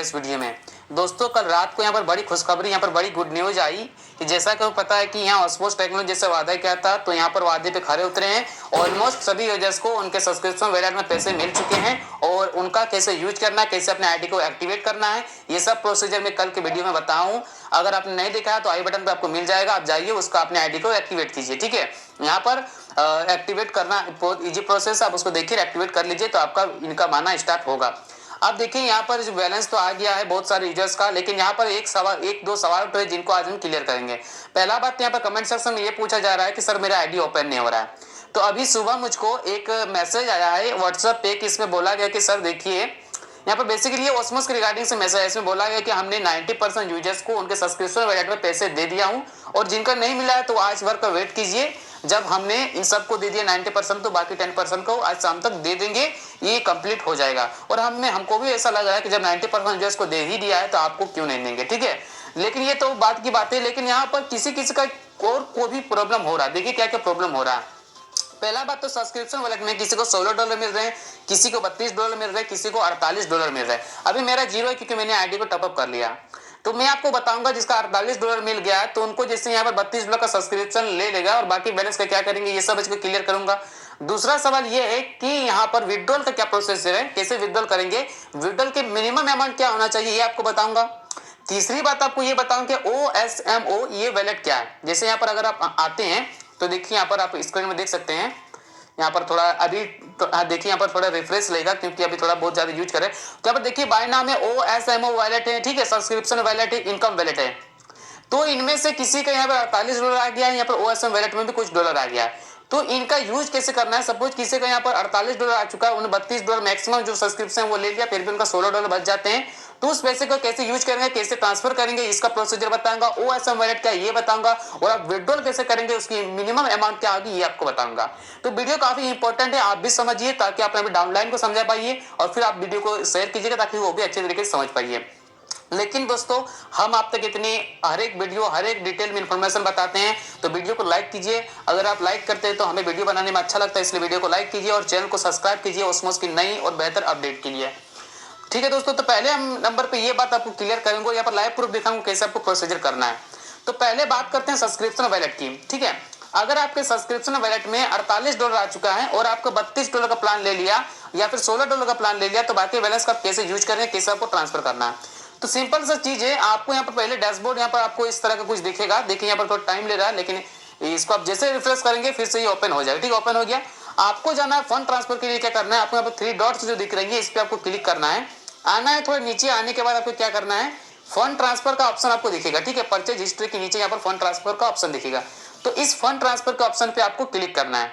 इस वीडियो में। दोस्तों कल रात को यहाँ पर बड़ी खुशखबरी, यहाँ पर बड़ी गुड न्यूज आई कि जैसा कि वो पता है कि यहाँ ऑस्मोस टेक्नोलॉजी जैसे वादा किया था, तो यहाँ पर वादे पे खरे उतरे हैं। ऑलमोस्ट सभी यूजर्स को उनके सब्सक्रिप्शन वैलेट में पैसे मिल चुके हैं और उनका कैसे यूज करना है, कैसे अपने आईडी को एक्टिवेट करना है, ये सब प्रोसीजर मैं कल के वीडियो में बताऊँ। अगर आपने नहीं देखा है तो आई बटन पर आपको मिल जाएगा, आप जाइए उसका अपने आईडी को एक्टिवेट कीजिए। ठीक है, यहाँ पर एक्टिवेट करना बहुत इजी प्रोसेस है, आप उसको देखिए एक्टिवेट कर लीजिए तो आपका इनकम आना स्टार्ट होगा। अब देखिए यहाँ पर जो बैलेंस तो आ गया है बहुत सारे यूजर्स का, लेकिन यहाँ पर एक दो सवाल तो है जिनको आज हम क्लियर करेंगे। पहला बात, यहाँ पर कमेंट सेक्शन में ये पूछा जा रहा है कि सर मेरा आईडी ओपन नहीं हो रहा है। तो अभी सुबह मुझको एक मैसेज आया है व्हाट्सएप पे कि इसमें बोला गया कि सर देखिए, यहाँ पर बेसिकली ऑस्मोस के रिगार्डिंग से मैसेज है, इसमें बोला गया कि हमने 90% यूजर्स को उनके सब्सक्रिप्शन वैलेट में पैसे दे दिया हूँ और जिनका नहीं मिला है तो आज भर का वेट कीजिए। जब हमने इन सबको दे दिया 90%, तो बाकी 10% को आज शाम तक दे देंगे, ये कंप्लीट हो जाएगा। और हमको भी ऐसा लग रहा है कि जब 90% यूजर्स को दे ही दिया है तो आपको क्यों नहीं देंगे। ठीक है, लेकिन ये तो बात की बात है, लेकिन यहाँ पर किसी किसी का और को भी प्रॉब्लम हो रहा है। देखिए क्या क्या प्रॉब्लम हो रहा है। पहला बात तो सब्सक्रिप्शन वॉलेट में किसी को $16 मिल रहे हैं, किसी को $32 मिल रहे हैं, किसी को $48 मिल रहे हैं। अभी मेरा जीरो है क्योंकि मैंने आईडी को टॉपअप कर लिया। तो मैं आपको बताऊंगा जिसका $48 मिल गया है तो उनको जैसे यहाँ पर $32 का सब्सक्रिप्शन ले लेगा और बाकी बैलेंस का क्या करेंगे, ये सब इसको क्लियर करूंगा। दूसरा सवाल ये है कि यहाँ पर विड्रॉल का क्या प्रोसेस है, कैसे विड्रॉल करेंगे, विड्रॉल के मिनिमम अमाउंट क्या होना चाहिए, ये आपको बताऊंगा। तीसरी बात आपको ये बताऊं कि OSMO ये वैलेट क्या है। जैसे यहाँ पर अगर आप आते हैं तो देखिए यहाँ पर आप स्क्रीन में देख सकते हैं, यहाँ पर थोड़ा अभी तो देखिए यहाँ पर थोड़ा रिफ्रेश लेगा क्योंकि अभी थोड़ा बहुत ज्यादा यूज करें। तो यहाँ पर देखिए बाय नाम है OSMO वैलेट है, ठीक है, सब्सक्रिप्शन वैलेट है, इनकम वैलेट है। तो इनमें से किसी का यहाँ पर $48 आ गया है, यहाँ पर OSM वैलेट में भी कुछ डॉलर आ गया है। तो इनका यूज कैसे करना है, सपोज किसी का यहाँ पर $48 आ चुका है, उन्हें $32 मैक्सिमम जो सब्सक्रिप्शन वो ले लिया, फिर भी उनका $16 बच जाते हैं। तो उस पैसे को कैसे यूज करेंगे, कैसे ट्रांसफर करेंगे, इसका प्रोसीजर बताऊंगा। OSM वैलेट क्या ये बताऊंगा, और आप विड्रॉल कैसे करेंगे, उसकी मिनिमम अमाउंट क्या होगी ये आपको बताऊंगा। तो वीडियो काफी इंपॉर्टेंट है, आप भी समझिए ताकि आप डाउनलाइन को समझा पाइए और फिर आप वीडियो को शेयर कीजिएगा ताकि वो भी अच्छे तरीके से समझ पाइए। लेकिन दोस्तों हम आप तक इतनी हर एक वीडियो हर एक डिटेल में इंफॉर्मेशन बताते हैं, तो वीडियो को लाइक कीजिए। अगर आप लाइक करते हैं तो हमें वीडियो बनाने में अच्छा लगता है, इसलिए वीडियो को लाइक कीजिए और चैनल को सब्सक्राइब कीजिए ऑस्मोस की नई और बेहतर अपडेट के लिए। ठीक है दोस्तों, तो पहले हम नंबर पे ये बात आपको क्लियर करेंगे, यहाँ पर लाइव प्रूफ दिखाऊंगा कैसे आपको प्रोसीजर करना है। तो पहले बात करते हैं सब्सक्रिप्शन वैलेट की। ठीक है, अगर आपके सब्सक्रिप्शन वैलेट में $48 आ चुका है और आपको $32 का प्लान ले लिया या फिर $16 का प्लान ले लिया, तो बाकी बैलेंस का कैसे यूज करेंगे, कैसे आपको ट्रांसफर करना है। तो सिंपल सा चीज है, आपको यहाँ पर पहले डैशबोर्ड यहाँ पर आपको इस तरह का कुछ दिखेगा। देखिए यहाँ पर थोड़ा टाइम ले रहा है, लेकिन इसको आप जैसे रिफ्रेश करेंगे फिर से ये ओपन हो जाएगा। ठीक है, ओपन हो गया। आपको जाना है फंड ट्रांसफर के लिए, क्या करना है, आपको यहाँ पर 3 डॉट्स जो दिख रही है इस पर आपको क्लिक करना है। आना है, थोड़ा नीचे आने के बाद आपको क्या करना है, फंड ट्रांसफर का ऑप्शन आपको दिखेगा। ठीक है, परचेज हिस्ट्री के नीचे यहाँ पर फंड ट्रांसफर का ऑप्शन दिखेगा, तो इस फंड ट्रांसफर के ऑप्शन पे आपको क्लिक करना है।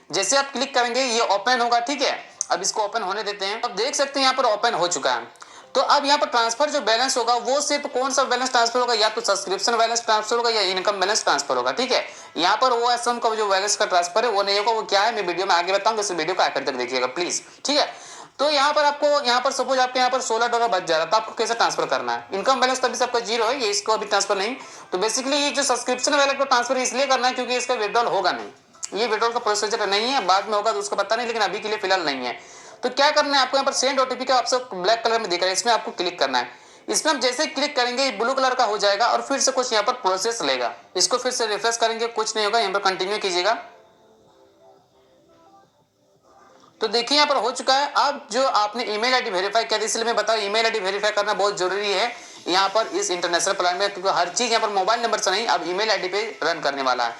जैसे आप क्लिक करेंगे ये ओपन होगा। ठीक है, अब इसको ओपन होने देते हैं। अब देख सकते हैं यहाँ पर ओपन हो चुका है। तो अब यहाँ पर ट्रांसफर जो बैलेंस होगा वो सिर्फ कौन सा बैलेंस ट्रांसफर होगा, या तो सब्सक्रिप्शन बैलेंस ट्रांसफर होगा या इनकम बैलेंस ट्रांसफर होगा। ठीक है, यहाँ पर OSM का जो बैलेंस का ट्रांसफर है वो नहीं होगा, वो क्या है मैं वीडियो में आगे बताऊंगा, इस वीडियो को आखिर तक देखिएगा प्लीज। ठीक है, तो यहाँ पर आपको यहाँ पर सपोज आपके यहाँ पर $16 बच जा रहा है, तो आपको कैसे ट्रांसफर करना है। इनकम बैलेंस तो अभी सबका जीरो है, ये इसको अभी ट्रांसफर नहीं। तो बेसिकली ये जो सब्सक्रिप्शन वैलेट को ट्रांसफर इसलिए करना है क्योंकि इसका विड्रॉल होगा नहीं, ये विड्रॉल का प्रोसीजर नहीं है, बाद में होगा तो उसको पता नहीं, लेकिन अभी के लिए फिलहाल नहीं है। तो क्या करना है, आपको यहाँ पर सेंड OTP का ऑप्शन ब्लैक कलर में दिख रहा है, इसमें आपको क्लिक करना है। इसमें हम जैसे क्लिक करेंगे ब्लू कलर का हो जाएगा और फिर से कुछ यहाँ पर प्रोसेस लेगा, इसको फिर से रिफ्रेश करेंगे, कुछ नहीं होगा, यहाँ पर कंटिन्यू कीजिएगा। तो देखिए यहाँ पर हो चुका है। अब जो आपने ईमेल आईडी वेरीफाई किया था, इसलिए मैं बताऊं ईमेल आईडी वेरीफाई करना बहुत जरूरी है यहाँ पर इस इंटरनेशनल प्लान में, क्योंकि हर चीज यहाँ पर मोबाइल नंबर से नहीं अब ईमेल आईडी पे रन करने वाला है।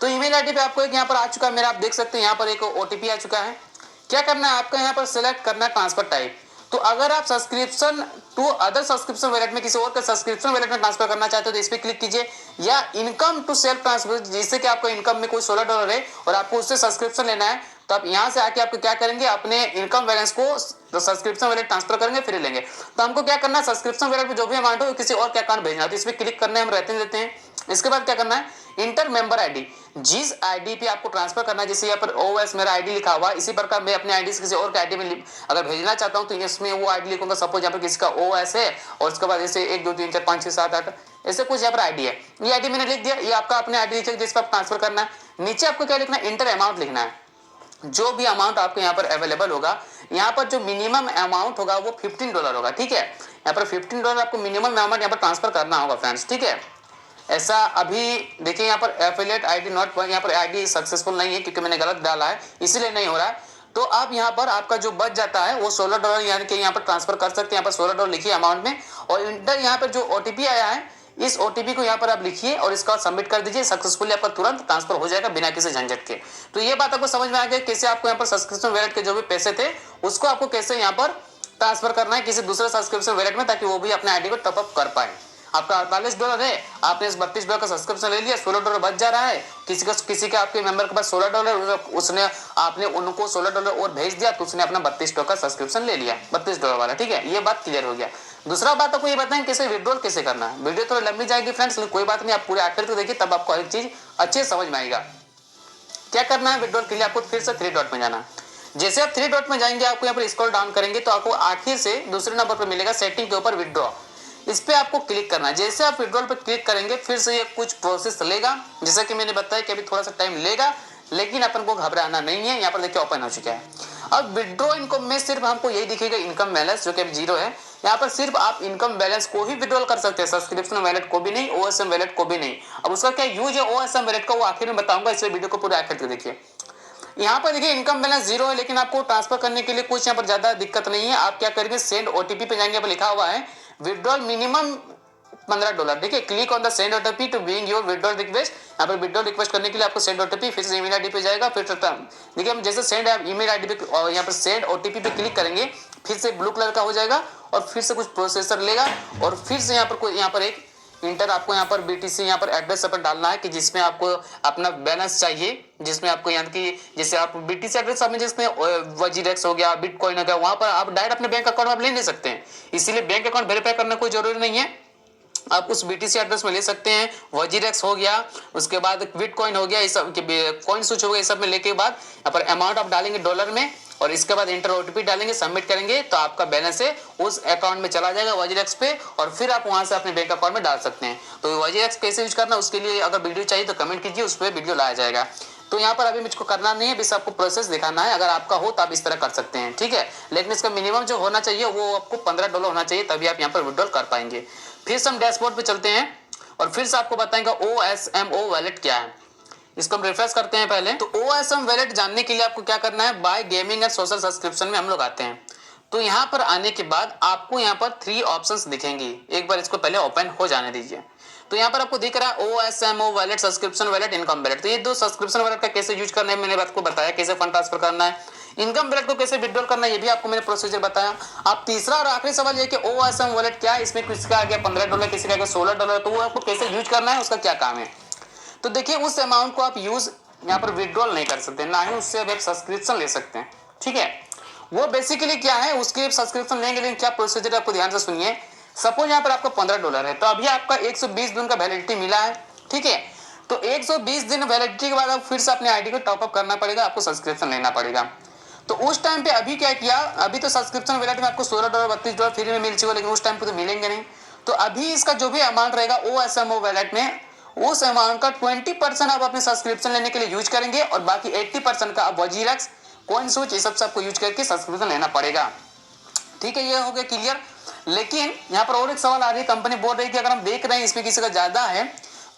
तो ईमेल आईडी पे आपको एक यहाँ पर आ चुका है मेरा, आप देख सकते हैं यहाँ पर एक OTP आ चुका है। क्या करना है, आपका यहाँ पर सिलेक्ट करना है ट्रांसफर टाइप। तो अगर आप subscription to other subscription wallet में किसी और के सब्सक्रिप्शन वैलेट में ट्रांसफर करना चाहते हो तो इस पर क्लिक कीजिए, या इनकम टू सेल्फ ट्रांसफर, जिससे कि आपको इनकम में कोई $16 है और आपको उससे सब्सक्रिप्शन लेना है, तो आप यहाँ से आके आपको क्या करेंगे, अपने इनकम बैलेंस को सब्सक्रिप्शन वैलेट ट्रांसफर करेंगे फिर लेंगे। तो हमको क्या करना है, सब्सक्रिप्शन वैलेट में जो भी अमाउंट हो किसी और के अकाउंट भेजना है, तो इस पर क्लिक करना है, हम रहते देते हैं। इसके बाद क्या करना है, इंटर मेंबर आईडी, जिस आईडी पे आपको ट्रांसफर करना है, जैसे यहाँ पर OS मेरा आईडी लिखा हुआ, इसी प्रकार मैं अपने आईडी से किसी और के आईडी में अगर भेजना चाहता हूँ तो इसमें वो आईडी लिखूंगा। सपोज यहाँ पर किसी का OS है और उसके बाद जैसे 1 2 3 4 5 6 7 8 ऐसे कुछ यहाँ पर आईडी है, ये आईडी मैंने लिख दिया, ये आपका अपने आईडी लिखिए जिस पर आप ट्रांसफर करना है। नीचे आपको क्या लिखना है, इंटर अमाउंट लिखना है। जो भी अमाउंट आपको यहाँ पर अवेलेबल होगा, यहाँ पर जो मिनिमम अमाउंट होगा वो $15 होगा। ठीक है, यहाँ पर $15 आपको मिनिमम अमाउंट यहाँ पर ट्रांसफर करना होगा फ्रेंड्स, ठीक है। ऐसा अभी देखिए यहाँ पर एफिलिएट आईडी नॉट, यहाँ पर आईडी सक्सेसफुल नहीं है क्योंकि मैंने गलत डाला है, इसीलिए नहीं हो रहा है। तो आप यहाँ पर आपका जो बच जाता है वो $16 यानी कि यहाँ पर ट्रांसफर कर सकते हैं। यहाँ पर $16 लिखिए अमाउंट में, और इंटर यहाँ पर जो ओटीपी आया है इस ओटीपी को यहाँ पर आप लिखिए और इसका सबमिट कर दीजिए, सक्सेसफुली आपका तुरंत ट्रांसफर हो जाएगा बिना किसी झंझट के। तो ये बात आपको समझ में आ गई कैसे आपको यहाँ पर सब्सक्रिप्शन वैलेट के जो भी पैसे थे उसको आपको कैसे यहाँ पर ट्रांसफर करना है किसी दूसरे सब्सक्रिप्शन वैलेट में, ताकि वो भी अपने आईडी को टॉपअप कर पाए। आपका $48 है, आपने इस $32 का सब्सक्रिप्शन ले लिया, $16 बच जा रहा है। किसी का आपके मेंबर के पास $16, उसने आपने उनको $16 और भेज दिया तो उसने अपना $32 का सब्सक्रिप्शन ले लिया, $32 वाला, ठीक है। ये बात क्लियर हो गया। दूसरा बात आपको ये बताएं कैसे विड्रॉल कैसे करना है। वीडियो थोड़ी लंबी जाएगी फ्रेंड्स, लेकिन कोई बात नहीं, आप पूरे आखिर तक देखिए तब आपको हर एक चीज अच्छे समझ में आएगा। क्या करना है विड्रॉल के लिए, आपको फिर से 3 डॉट में जाना। जैसे आप 3 डॉट में जाएंगे आपको यहाँ पर स्क्रॉल डाउन करेंगे तो आपको आखिर से दूसरे नंबर पर मिलेगा सेटिंग के ऊपर विड्रॉ, इस पे आपको क्लिक करना है। जैसे आप विड्रॉल पे क्लिक करेंगे फिर से ये कुछ प्रोसेस लेगा, जैसा कि मैंने बताया कि अभी थोड़ा सा टाइम लेगा, लेकिन अपन को घबराना नहीं है। यहाँ पर देखिए ओपन हो चुका है। अब विड्रॉ इनकम में सिर्फ हमको यही दिखेगा इनकम बैलेंस जो कि अब 0 है। यहाँ पर सिर्फ आप इनकम बैलेंस को ही विड्रॉल कर सकते हैं, सब्सक्रिप्शन वैलेट को भी नहीं, ओएसएम वैलेट को भी नहीं। अब उसका क्या यूज है ओएसएम वैलेट का वो आखिर में बताऊंगा, इसलिए वीडियो को पूरे आखिर तक देखिए। यहाँ पर देखिए इनकम बैलेंस 0 है, लेकिन आपको ट्रांसफर करने के लिए कुछ यहाँ पर ज्यादा दिक्कत नहीं है। आप क्या करेंगे, सेंड ओटीपी पे जाएंगे, पर लिखा हुआ है विड्रॉल मिनिमम $15। देखिए click on the send OTP to being your withdrawal request. यहाँ पर विड्रॉल रिक्वेस्ट करने के लिए आपको सेंड ओटीपी, फिर से ईमेल आईडी पे जाएगा, फिर देखिए हम जैसे सेंड ईमेल आईडी पे और यहाँ पर सेंड ओटीपी पे क्लिक करेंगे फिर से ब्लू कलर का हो जाएगा और फिर से कुछ प्रोसेसर लेगा और फिर से यहाँ पर एक इंटर आपको यहाँ पर बीटीसी यहाँ पर एड्रेस पर डालना है कि जिसमें आपको अपना बैलेंस चाहिए, जिसमें आपको यहाँ की जैसे आप बीटीसी एड्रेस आपने जिसमें वजीरेक्स हो गया, बिटकॉइन हो गया, वहां पर आप डायरेक्ट अपने बैंक अकाउंट में आप ले सकते हैं। इसीलिए बैंक अकाउंट वेरीफाई करना कोई जरूरी नहीं है, आप उस बीटीसी एड्रेस में ले सकते हैं। वजीरेक्स हो गया, उसके बाद बिटकॉइन हो गया, इस सब कॉइन स्विच हो गया, इस सब में लेके बाद यहाँ पर अमाउंट आप डालेंगे डॉलर में और इसके बाद इंटर ओटीपी डालेंगे, सबमिट करेंगे तो आपका बैलेंस है उस अकाउंट में चला जाएगा वजीरेक्स पे और फिर आप वहां से अपने बैंक अकाउंट में डाल सकते हैं। तो वजीरेक्स कैसे यूज करना उसके लिए अगर वीडियो चाहिए तो कमेंट कीजिए, उस पर वीडियो लाया जाएगा। तो यहाँ पर अभी मुझको करना नहीं है, बस आपको प्रोसेस दिखाना है। अगर आपका हो तो आप इस तरह कर सकते हैं, ठीक है। लेकिन इसका मिनिमम जो होना चाहिए वो आपको $15 होना चाहिए, तभी आप यहाँ पर विड्रॉल कर पाएंगे। फिर से हम डैशबोर्ड पे चलते हैं और फिर से आपको बताएंगे OSMO वैलेट क्या है। इसको हम रिफ्रेश करते हैं पहले। तो OSM वैलेट जानने के लिए आपको क्या करना है, buy gaming and social subscription में हम लोग आते हैं। तो यहाँ पर आने के बाद आपको यहाँ पर 3 ऑप्शंस दिखेंगी, एक बार इसको पहले ओपन हो जाने दीजिए। तो यहाँ पर आपको दिख रहा है OSMO wallet, subscription wallet, income wallet. तो ये 2 सब्सक्रिप्शन वैलेट का कैसे यूज करना है मैंने आपको बताया, कैसे फंड ट्रांसफर करना है। इनकम वैलेट को कैसे विड्रॉल करना है ये भी आपको मैंने प्रोसीजर बताया। अब तीसरा और आखिरी सवाल ये कि OSM वैलेट क्या है, इसमें किसी का आ गया $15, किसी का आ गया $16, तो वो आपको कैसे यूज करना है, उसका क्या काम है। तो देखिए उस अमाउंट को आप यूज यहाँ पर विड्रॉल नहीं कर सकते, ना ही उससे अब एक सब्सक्रिप्शन ले सकते हैं, ठीक है। वो बेसिकली क्या है, उसके सब्सक्रिप्शन लेंगे, लेकिन क्या प्रोसीजर आपको ध्यान से सुनिए। सपोज यहाँ पर आपका $15 है, तो अभी आपका 120 दिन का वैलिडिटी मिला है, ठीक है। तो 120 दिन वैलिडिटी के बाद आप फिर से अपने आईडी को टॉपअप करना पड़ेगा, आपको सब्सक्रिप्शन लेना पड़ेगा। तो उस टाइम पे अभी क्या किया, अभी तो सब्सक्रिप्शन वैलेट में आपको $16 $32 फ्री में मिल चुका, लेकिन उस टाइम पे तो मिलेंगे नहीं। तो अभी इसका जो भी अमाउंट रहेगा OSMO वैलेट में, उस अमाउंट का 20% आप अपने सब्सक्रिप्शन लेने के लिए यूज करेंगे और बाकी 80% का आप वजीरेक्स, कॉइन स्विच, ये सब आपको यूज करके सब्सक्रिप्शन लेना पड़ेगा, ठीक है। ये हो गया क्लियर। लेकिन यहाँ पर और एक सवाल आ रही है, कंपनी बोल रही है कि अगर हम देख रहे हैं इसमें किसी का ज्यादा है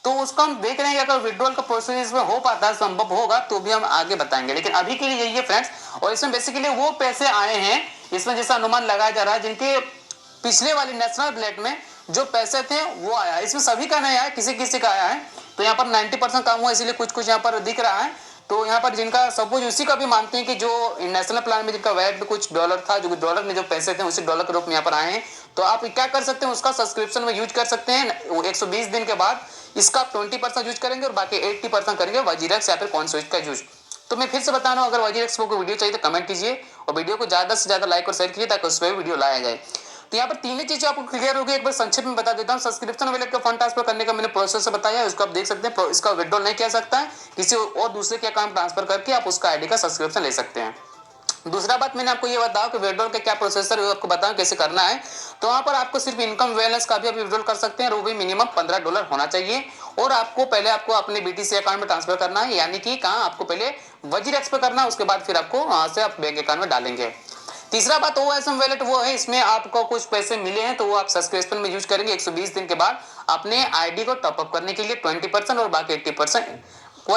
तो उसको हम देख रहे हैं कि अगर विड्रॉल का प्रोसेस इसमें हो पाता है, संभव होगा तो भी हम आगे बताएंगे, लेकिन अभी के लिए यही है फ्रेंड्स। और इसमें बेसिकली वो पैसे आए हैं, इसमें जैसा अनुमान लगाया जा रहा है जिनके पिछले वाली नेशनल ब्लेड में जो पैसे थे वो आया है, इसमें सभी का नहीं आया, किसी किसी का आया है। तो यहाँ पर 90% काम हुआ, इसीलिए कुछ कुछ यहाँ पर दिख रहा है। तो यहाँ पर जिनका सपोज उसी का भी मानते हैं कि जो नेशनल प्लान में जिनका वैट कुछ डॉलर था, जो डॉलर में जो पैसे थे उसी डॉलर के रूप में यहाँ पर आए हैं, तो आप क्या कर सकते हैं, उसका सब्सक्रिप्शन में यूज कर सकते हैं। 120 दिन के बाद इसका 20% यूज करेंगे और बाकी 80% करेंगे वजीरेक्स या फिर कॉइन स्विच का यूज। तो मैं फिर से बता रहा हूँ, अगर वजीरेक्स को वीडियो चाहिए तो कमेंट कीजिए और वीडियो को ज्यादा से ज्यादा लाइक और शेयर कीजिए ताकि उस पर वीडियो लाया जाए। तो यहाँ पर तीनों चीजें आपको क्लियर हो गई, एक बार संक्षेप में बता देता हूँ। सब्सक्रिप्शन वैलेट का फंड ट्रांसफर करने का मैंने प्रोसेस बताया है, उसको आप देख सकते हैं। इसका विड्रॉल नहीं किया सकता है, किसी और दूसरे के अकाउंट ट्रांसफर करके आप उसका आईडी का सब्सक्रिप्शन ले सकते हैं। दूसरा बात मैंने आपको ये बताया कि विड्रॉल का क्या प्रोसेसर है, आपको बताऊं कैसे करना है। तो वहां पर आपको सिर्फ इनकम बैलेंस का भी आप विड्रॉल कर सकते हैं, वो भी मिनिमम $15 होना चाहिए। और आपको पहले आपको अपने बीटीसी अकाउंट में ट्रांसफर करना है, यानी कि कहाँ आपको पहले वजीरेक्स पे करना है, उसके बाद फिर आपको वहां से आप बैंक अकाउंट में डालेंगे। तीसरा बात OSM वॉलेट वो है, इसमें आपको कुछ पैसे मिले हैं तो वो आप सब्सक्रिप्शन में यूज करेंगे 120 दिन के बाद अपने आईडी को टॉपअप करने के लिए 20% और बाकी 80%